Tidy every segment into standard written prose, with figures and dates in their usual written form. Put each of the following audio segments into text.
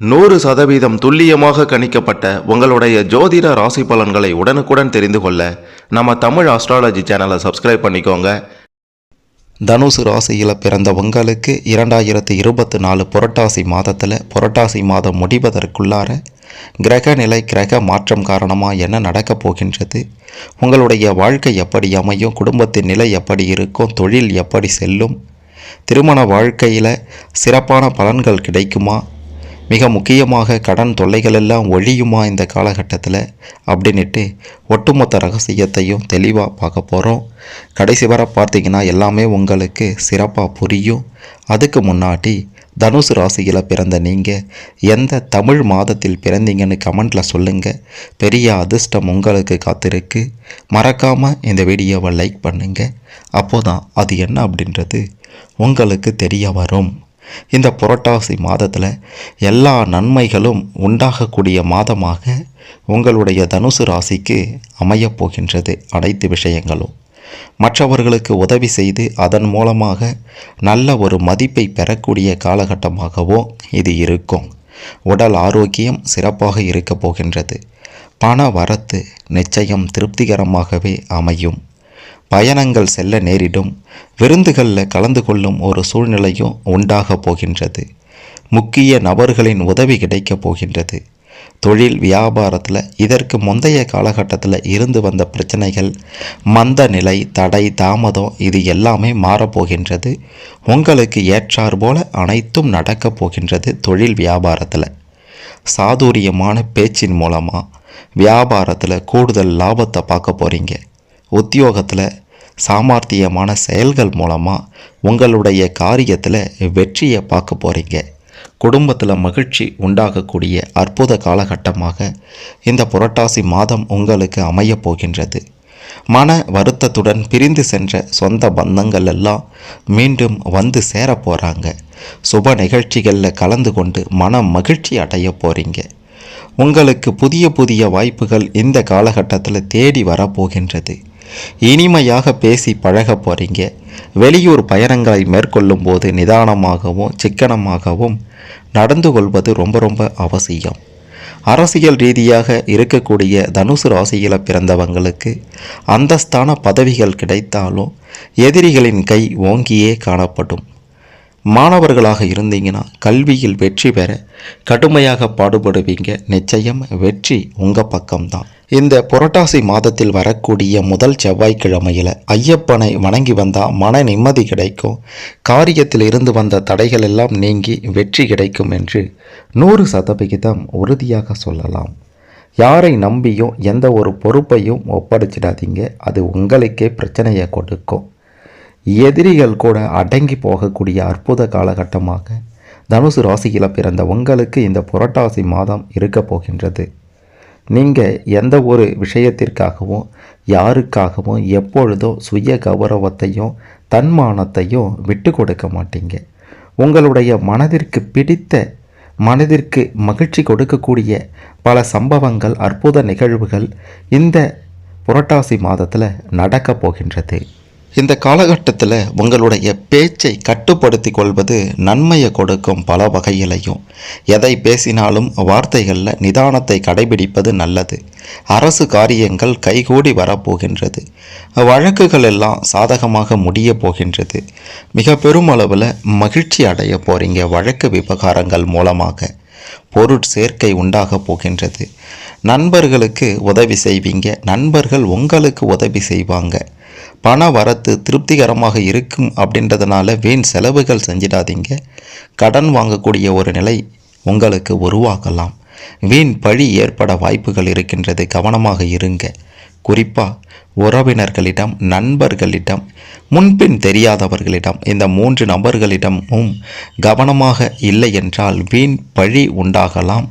100% துல்லியமாக கணிக்கப்பட்ட உங்களுடைய ஜோதிட ராசி பலன்களை உடனுக்குடன் தெரிந்து கொள்ள நம்ம தமிழ் ஆஸ்ட்ராலஜி சேனலை சப்ஸ்கிரைப் பண்ணிக்கோங்க. தனுசு ராசியில் பிறந்த உங்களுக்கு 2024 புரட்டாசி மாதத்தில் புரட்டாசி மாதம் முடிவதற்குள்ளார கிரக நிலை கிரக மாற்றம் காரணமாக என்ன நடக்கப் போகின்றது, உங்களுடைய வாழ்க்கை எப்படி அமையும், குடும்பத்தின் நிலை எப்படி இருக்கும், தொழில் எப்படி செல்லும், திருமண வாழ்க்கையில் சிறப்பான பலன்கள் கிடைக்குமா, மிக முக்கியமாக கடன் தொல்லைகள் எல்லாம் ஒழியுமா இந்த காலகட்டத்தில் அப்படின்ட்டு ஒட்டுமொத்த ரகசியத்தையும் தெளிவாக பார்க்க போகிறோம். கடைசி வர பார்த்தீங்கன்னா எல்லாமே உங்களுக்கு சிறப்பாக புரியும். அதுக்கு முன்னாடி தனுசு ராசியில் பிறந்த நீங்கள் எந்த தமிழ் மாதத்தில் பிறந்தீங்கன்னு கமெண்டில் சொல்லுங்கள். பெரிய அதிர்ஷ்டம் உங்களுக்கு காத்திருக்கு. மறக்காமல் இந்த வீடியோவை லைக் பண்ணுங்கள். அப்போதான் அது என்ன அப்படின்றது உங்களுக்கு தெரிய வரும். இந்த புரட்டாசி மாதத்தில் எல்லா நன்மைகளும் உண்டாகக்கூடிய மாதமாக உங்களுடைய தனுசு ராசிக்கு அமையப் போகின்றது. அனைத்து விஷயங்களும் மற்றவர்களுக்கு உதவி செய்து அதன் மூலமாக நல்ல ஒரு மதிப்பை பெறக்கூடிய காலகட்டமாகவும் இது இருக்கும். உடல் ஆரோக்கியம் சிறப்பாக இருக்க போகின்றது. பண வரத்து நிச்சயம் திருப்திகரமாகவே அமையும். பயணங்கள் செல்ல நேரிடும். விருந்துகளில் கலந்து கொள்ளும் ஒரு சூழ்நிலையும் உண்டாக போகின்றது. முக்கிய நபர்களின் உதவி கிடைக்கப் போகின்றது. தொழில் வியாபாரத்தில் இதற்கு முந்தைய காலகட்டத்தில் இருந்து வந்த பிரச்சனைகள், மந்த நிலை, தடை, தாமதம் இது எல்லாமே மாறப்போகின்றது. உங்களுக்கு ஏற்றார் போல அனைத்தும் நடக்கப் போகின்றது. தொழில் வியாபாரத்தில் சாதுரியமான பேச்சின் மூலமாக வியாபாரத்தில் கூடுதல் லாபத்தை பார்க்க போகிறீங்க. உத்தியோகத்தில் சாமர்த்தியமான செயல்கள் மூலமாக உங்களுடைய காரியத்தில் வெற்றியை பார்க்க போகிறீங்க. குடும்பத்தில் மகிழ்ச்சி உண்டாகக்கூடிய அற்புத காலகட்டமாக இந்த புரட்டாசி மாதம் உங்களுக்கு அமையப் போகின்றது. மன வருத்தத்துடன் பிரிந்து சென்ற சொந்த பந்தங்கள் எல்லாம் மீண்டும் வந்து சேர போகிறாங்க. சுப நிகழ்ச்சிகளில் கலந்து கொண்டு மன மகிழ்ச்சி அடைய போகிறீங்க. உங்களுக்கு புதிய புதிய வாய்ப்புகள் இந்த காலகட்டத்தில் தேடி வரப்போகின்றது. இனிமையாக பேசி பழக போகிறீங்க. வெளியூர் பயணங்களை மேற்கொள்ளும் போது நிதானமாகவும் சிக்கனமாகவும் நடந்து கொள்வது ரொம்ப ரொம்ப அவசியம். அரசியல் ரீதியாக இருக்கக்கூடிய தனுசு ராசியில் பிறந்தவங்களுக்கு அந்தஸ்தான பதவிகள் கிடைத்தாலும் எதிரிகளின் கை ஓங்கியே காணப்படும். மாணவர்களாக இருந்தீங்கன்னா கல்வியில் வெற்றி பெற கடுமையாக பாடுபடுவீங்க. நிச்சயம் வெற்றி உங்கள் பக்கம்தான். இந்த புரட்டாசி மாதத்தில் வரக்கூடிய முதல் செவ்வாய்க்கிழமையில் ஐயப்பனை வணங்கி வந்தால் மன நிம்மதி கிடைக்கும். காரியத்தில் இருந்து வந்த தடைகள் எல்லாம் நீங்கி வெற்றி கிடைக்கும் என்று 100% உறுதியாக சொல்லலாம். யாரை நம்பியும் எந்த ஒரு பொறுப்பையும் ஒப்படைச்சிடாதீங்க. அது உங்களுக்கே பிரச்சனையை கொடுக்கும். எதிரிகள் கூட அடங்கி போகக்கூடிய அற்புத காலகட்டமாக தனுசு ராசியில் பிறந்த உங்களுக்கு இந்த புரட்டாசி மாதம் இருக்க போகின்றது. நீங்கள் எந்த ஒரு விஷயத்திற்காகவும் யாருக்காகவும் எப்பொழுதும் சுய கௌரவத்தையும் தன்மானத்தையும் விட்டு கொடுக்க மாட்டீங்க. உங்களுடைய மனதிற்கு பிடித்த, மனதிற்கு மகிழ்ச்சி கொடுக்கக்கூடிய பல சம்பவங்கள், அற்புத நிகழ்வுகள் இந்த புரட்டாசி மாதத்தில் நடக்கப் போகின்றது. இந்த காலகட்டத்தில் உங்களுடைய பேச்சை கட்டுப்படுத்தி கொள்வது நன்மையை கொடுக்கும். பல வகையிலையும் எதை பேசினாலும் வார்த்தைகளில் நிதானத்தை கடைபிடிப்பது நல்லது. அரசு காரியங்கள் கைகூடி வரப்போகின்றது. வழக்குகள் எல்லாம் சாதகமாக முடிய போகின்றது. மிக பெருமளவில் மகிழ்ச்சி அடைய போகிறீங்க. வழக்கு விவகாரங்கள் மூலமாக பொருட்சேர்க்கை உண்டாக போகின்றது. நண்பர்களுக்கு உதவி செய்வீங்க. நண்பர்கள் உங்களுக்கு உதவி செய்வாங்க. பண வரத்து திருப்திகரமாக இருக்கும் அப்படின்றதுனால வீண் செலவுகள் செஞ்சிடாதீங்க. கடன் வாங்கக்கூடிய ஒரு நிலை உங்களுக்கு உருவாகலாம். வீண் பழி ஏற்பட வாய்ப்புகள் இருக்கின்றது. கவனமாக இருங்க. குறிப்பாக உறவினர்களிடம், நண்பர்களிடம், முன்பின் தெரியாதவர்களிடம், இந்த 3 நபர்களிடமும் கவனமாக இல்லை என்றால் வீண் பழி உண்டாகலாம்.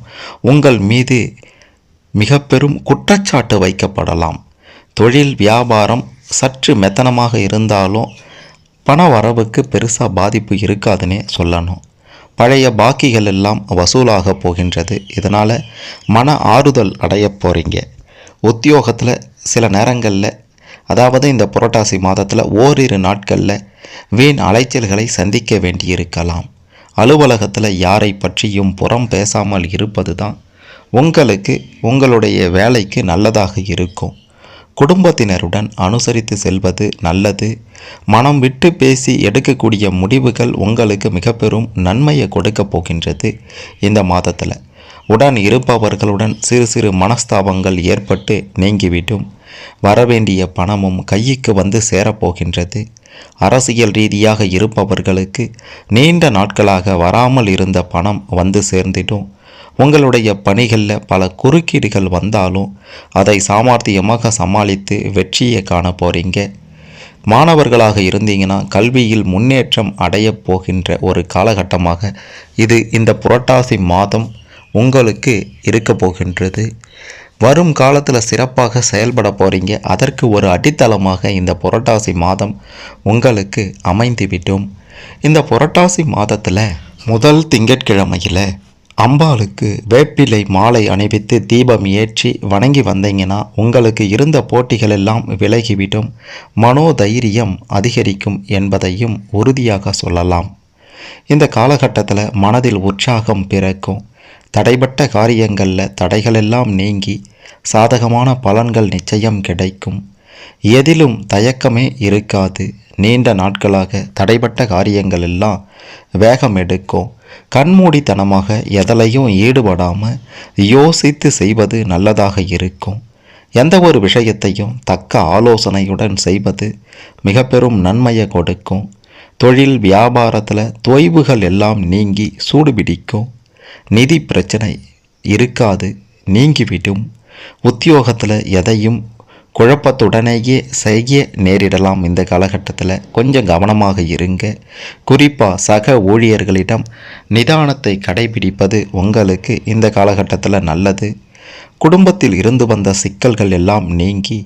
உங்கள் மீது மிக பெரும் குற்றச்சாட்டு வைக்கப்படலாம். தொழில் வியாபாரம் சற்று மெத்தனமாக இருந்தாலும் பண வரவுக்கு பெருசாக பாதிப்பு இருக்காதுன்னே சொல்லணும். பழைய பாக்கிகள் எல்லாம் வசூலாக போகின்றது. இதனால் மன ஆறுதல் அடைய போகிறீங்க. உத்தியோகத்தில் சில நேரங்களில், அதாவது இந்த புரட்டாசி மாதத்தில் ஓரிரு நாட்களில் வீண் அலைச்சல்களை சந்திக்க வேண்டியிருக்கலாம். அலுவலகத்தில் யாரை பற்றியும் புறம் பேசாமல் இருப்பது தான் உங்களுக்கு உங்களுடைய வேலைக்கு நல்லதாக இருக்கும். குடும்பத்தினருடன் அனுசரித்து செல்வது நல்லது. மனம் விட்டு பேசி எடுக்கக்கூடிய முடிவுகள் உங்களுக்கு மிக பெரும் நன்மையை கொடுக்க போகின்றது. இந்த மாதத்தில் உடன் இருப்பவர்களுடன் சிறு சிறு மனஸ்தாபங்கள் ஏற்பட்டு நீங்கிவிடும். வரவேண்டிய பணமும் கைக்கு வந்து சேரப்போகின்றது. அரசியல் ரீதியாக இருப்பவர்களுக்கு நீண்ட நாட்களாக வராமல் இருந்த பணம் வந்து சேர்ந்திடும். உங்களுடைய பணிகளில் பல குறுக்கீடுகள் வந்தாலும் அதை சாமர்த்தியமாக சமாளித்து வெற்றியை காண போகிறீங்க. மாணவர்களாக இருந்தீங்கன்னா கல்வியில் முன்னேற்றம் அடையப் போகின்ற ஒரு காலகட்டமாக இது இந்த புரட்டாசி மாதம் உங்களுக்கு இருக்க போகின்றது. வரும் காலத்தில் சிறப்பாக செயல்பட போகிறீங்க. அதற்கு ஒரு அடித்தளமாக இந்த புரட்டாசி மாதம் உங்களுக்கு அமைந்துவிடும். இந்த புரட்டாசி மாதத்தில் முதல் திங்கட்கிழமையில் அம்பாளுக்கு வேப்பிலை மாலை அணிவித்து தீபம் ஏற்றி வணங்கி வந்தீங்கன்னா உங்களுக்கு இருந்த போட்டிகள் எல்லாம் விலகிவிடும். மனோதைரியம் அதிகரிக்கும் என்பதையும் உறுதியாக சொல்லலாம். இந்த காலகட்டத்தில் மனதில் உற்சாகம் பிறக்கும். தடைப்பட்ட காரியங்களில் தடைகளெல்லாம் நீங்கி சாதகமான பலன்கள் நிச்சயம் கிடைக்கும். எதிலும் தயக்கமே இருக்காது. நீண்ட நாட்களாக தடைப்பட்ட காரியங்கள் எல்லாம் வேகம் எடுக்கும். கண்மூடித்தனமாக எதலையும் ஈடுபடாமல் யோசித்து செய்வது நல்லதாக இருக்கும். எந்த ஒரு விஷயத்தையும் தக்க ஆலோசனையுடன் செய்வது மிக பெரும் நன்மையை கொடுக்கும். தொழில் வியாபாரத்தில் தொய்வுகள் எல்லாம் நீங்கி சூடுபிடிக்கும். நிதி பிரச்சனை இருக்காது, நீங்கிவிடும். உத்தியோகத்தில் எதையும் குழப்பத்துடனேயே செய்ய நேரிடலாம். இந்த காலகட்டத்தில் கொஞ்சம் கவனமாக இருங்க. குறிப்பாக சக ஊழியர்களிடம் நிதானத்தை கடைபிடிப்பது உங்களுக்கு இந்த காலகட்டத்தில் நல்லது. குடும்பத்தில் இருந்து வந்த சிக்கல்கள் எல்லாம் நீங்கி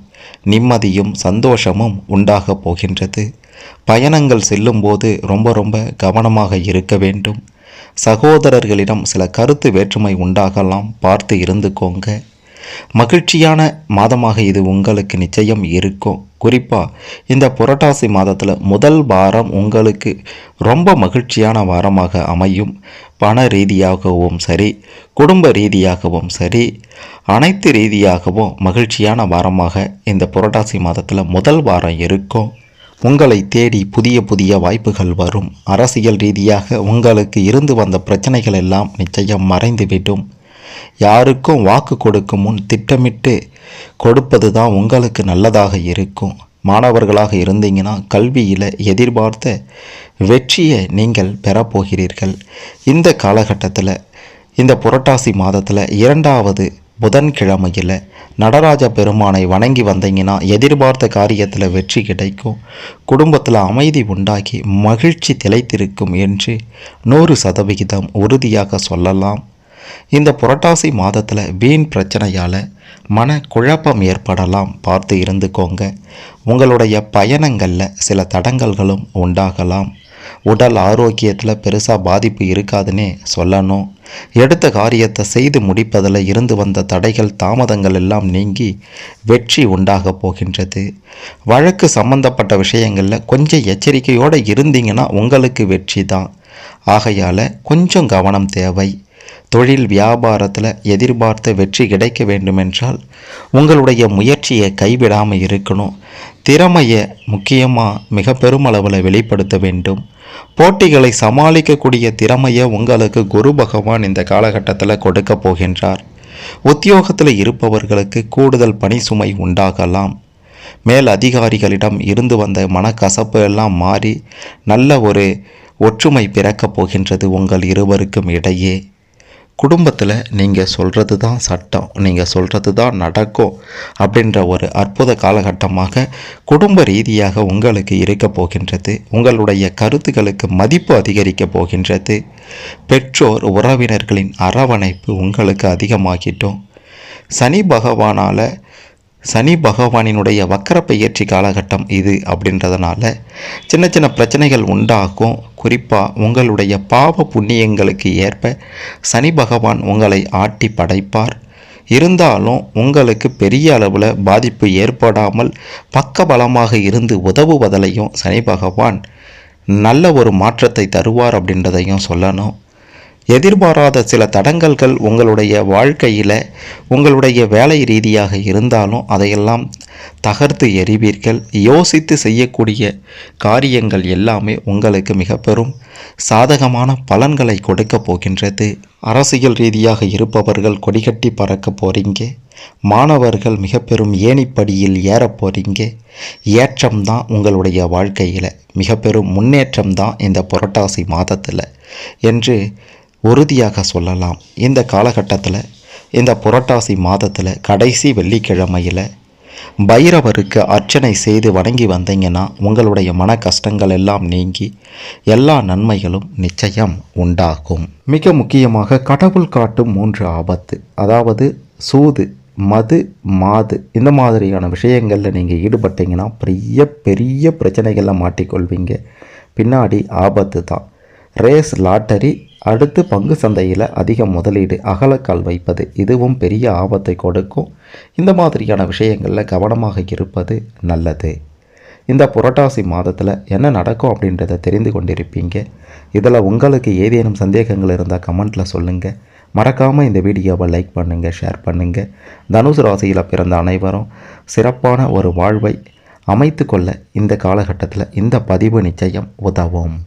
நிம்மதியும் சந்தோஷமும் உண்டாக போகின்றது. பயணங்கள் செல்லும்போது ரொம்ப கவனமாக இருக்க வேண்டும். சகோதரர்களிடம் சில கருத்து வேற்றுமை உண்டாகலாம், பார்த்து இருந்துக்கோங்க. மகிழ்ச்சியான மாதமாக இது உங்களுக்கு நிச்சயம் இருக்கும். குறிப்பாக இந்த புரட்டாசி மாதத்தில் முதல் வாரம் உங்களுக்கு ரொம்ப மகிழ்ச்சியான வாரமாக அமையும். பண ரீதியாகவும் சரி, குடும்ப ரீதியாகவும் சரி, அனைத்து ரீதியாகவும் மகிழ்ச்சியான வாரமாக இந்த புரட்டாசி மாதத்தில் முதல் வாரம் இருக்கும். உங்களை தேடி புதிய வாய்ப்புகள் வரும். அரசியல் ரீதியாக உங்களுக்கு இருந்து வந்த பிரச்சனைகள் எல்லாம் நிச்சயம் மறைந்துவிடும். யாருக்கும் வாக்கு கொடுக்கும் முன் திட்டமிட்டு கொடுப்பது தான் உங்களுக்கு நல்லதாக இருக்கும். மாணவர்களாக இருந்தீங்கன்னா கல்வியில் எதிர்பார்த்த வெற்றியை நீங்கள் பெறப்போகிறீர்கள். இந்த காலகட்டத்தில் இந்த புரட்டாசி மாதத்தில் 2வது புதன்கிழமையில் நடராஜ பெருமானை வணங்கி வந்தீங்கன்னா எதிர்பார்த்த காரியத்தில் வெற்றி கிடைக்கும். குடும்பத்தில் அமைதி உண்டாகி மகிழ்ச்சி திளைத்திருக்கும் என்று 100% உறுதியாக சொல்லலாம். இந்த புரட்டாசி மாதத்தில் வீண் பிரச்சனையால் மன குழப்பம் ஏற்படலாம், பார்த்து இருந்துக்கோங்க. உங்களுடைய பயணங்களில் சில தடங்கல்களும் உண்டாகலாம். உடல் ஆரோக்கியத்தில் பெருசாக பாதிப்பு இருக்காதுன்னே சொல்லணும். எடுத்த காரியத்தை செய்து முடிப்பதில் இருந்து வந்த தடைகள் தாமதங்கள் எல்லாம் நீங்கி வெற்றி உண்டாக போகின்றது. வழக்கு சம்பந்தப்பட்ட விஷயங்களில் கொஞ்சம் எச்சரிக்கையோடு இருந்தீங்கன்னா உங்களுக்கு வெற்றி தான். ஆகையால் கொஞ்சம் கவனம் தேவை. தொழில் வியாபாரத்தில் எதிர்பார்த்த வெற்றி கிடைக்க வேண்டுமென்றால் உங்களுடைய முயற்சியை கைவிடாமல் இருக்கணும். திறமையை முக்கியமாக மிக பெருமளவில் வெளிப்படுத்த வேண்டும். போட்டிகளை சமாளிக்கக்கூடிய திறமையை உங்களுக்கு குரு பகவான் இந்த காலகட்டத்தில் கொடுக்க போகின்றார். உத்தியோகத்தில் இருப்பவர்களுக்கு கூடுதல் பணி சுமை உண்டாகலாம். மேல் அதிகாரிகளிடம் இருந்து வந்த மனக்கசப்பு எல்லாம் மாறி நல்ல ஒரு ஒற்றுமை பிறக்கப் போகின்றது உங்கள் இருவருக்கும் இடையே. குடும்பத்தில் நீங்கள் சொல்கிறது தான் சட்டம், நீங்கள் சொல்கிறது தான் நடக்கும் அப்படின்ற ஒரு அற்புத காலகட்டமாக குடும்ப ரீதியாக உங்களுக்கு இருக்க போகின்றது. உங்களுடைய கருத்துக்களுக்கு மதிப்பு அதிகரிக்க போகின்றது. பெற்றோர் உறவினர்களின் அரவணைப்பு உங்களுக்கு அதிகமாகிட்டோம். சனி பகவானினுடைய வக்கர பெயர்ச்சி காலகட்டம் இது அப்படின்றதுனால சின்ன பிரச்சனைகள் உண்டாகும். குறிப்பாக உங்களுடைய பாவ புண்ணியங்களுக்கு ஏற்ப சனி பகவான் உங்களை ஆட்டி படைப்பார். இருந்தாலும் உங்களுக்கு பெரிய அளவில் பாதிப்பு ஏற்படாமல் பக்கபலமாக இருந்து உதவுவதிலையும் சனி பகவான் நல்ல ஒரு மாற்றத்தை தருவார் அப்படின்றதையும் சொல்லணும். எதிர்பாராத சில தடங்கல்கள் உங்களுடைய வாழ்க்கையில் உங்களுடைய வேலை ரீதியாக இருந்தாலும் அதையெல்லாம் தகர்த்து எறிவீர்கள். யோசித்து செய்யக்கூடிய காரியங்கள் எல்லாமே உங்களுக்கு மிக பெரும் சாதகமான பலன்களை கொடுக்க போகின்றது. அரசியல் ரீதியாக இருப்பவர்கள் கொடிகட்டி பறக்க போகிறீங்க. மாணவர்கள் மிக பெரும் ஏணிப்படியில் ஏற போகிறீங்க. ஏற்றம்தான் உங்களுடைய வாழ்க்கையில், மிக பெரும் முன்னேற்றம்தான் இந்த புரட்டாசி மாதத்தில் என்று உறுதியாக சொல்லலாம். இந்த காலகட்டத்தில், இந்த புரட்டாசி மாதத்தில் கடைசி வெள்ளிக்கிழமையில் பைரவருக்கு அர்ச்சனை செய்து வணங்கி வந்தீங்கன்னா உங்களுடைய மன கஷ்டங்கள் எல்லாம் நீங்கி எல்லா நன்மைகளும் நிச்சயம் உண்டாகும். மிக முக்கியமாக கடவுள் காட்டும் 3 ஆபத்து, அதாவது சூது, மது, மாது, இந்த மாதிரியான விஷயங்களில் நீங்கள் ஈடுபட்டீங்கன்னா பெரிய பிரச்சனைகளில் மாட்டிக்கொள்வீங்க. பின்னாடி ஆபத்து தான். ரேஸ், லாட்டரி, அடுத்து பங்கு சந்தையில் அதிக முதலீடு, அகலக்கால் வைப்பது, இதுவும் பெரிய ஆபத்தை கொடுக்கும். இந்த மாதிரியான விஷயங்களில் கவனமாக இருப்பது நல்லது. இந்த புரட்டாசி மாதத்தில் என்ன நடக்கும் அப்படின்றத தெரிந்து கொண்டிருப்பீங்க. இதில் உங்களுக்கு ஏதேனும் சந்தேகங்கள் இருந்தால் கமெண்ட்டில் சொல்லுங்கள். மறக்காமல் இந்த வீடியோவை லைக் பண்ணுங்கள், ஷேர் பண்ணுங்கள். தனுசு ராசியில் பிறந்த அனைவரும் சிறப்பான ஒரு வாழ்வை அமைத்து கொள்ள இந்த காலகட்டத்தில் இந்த பதிவு நிச்சயம் உதவும்.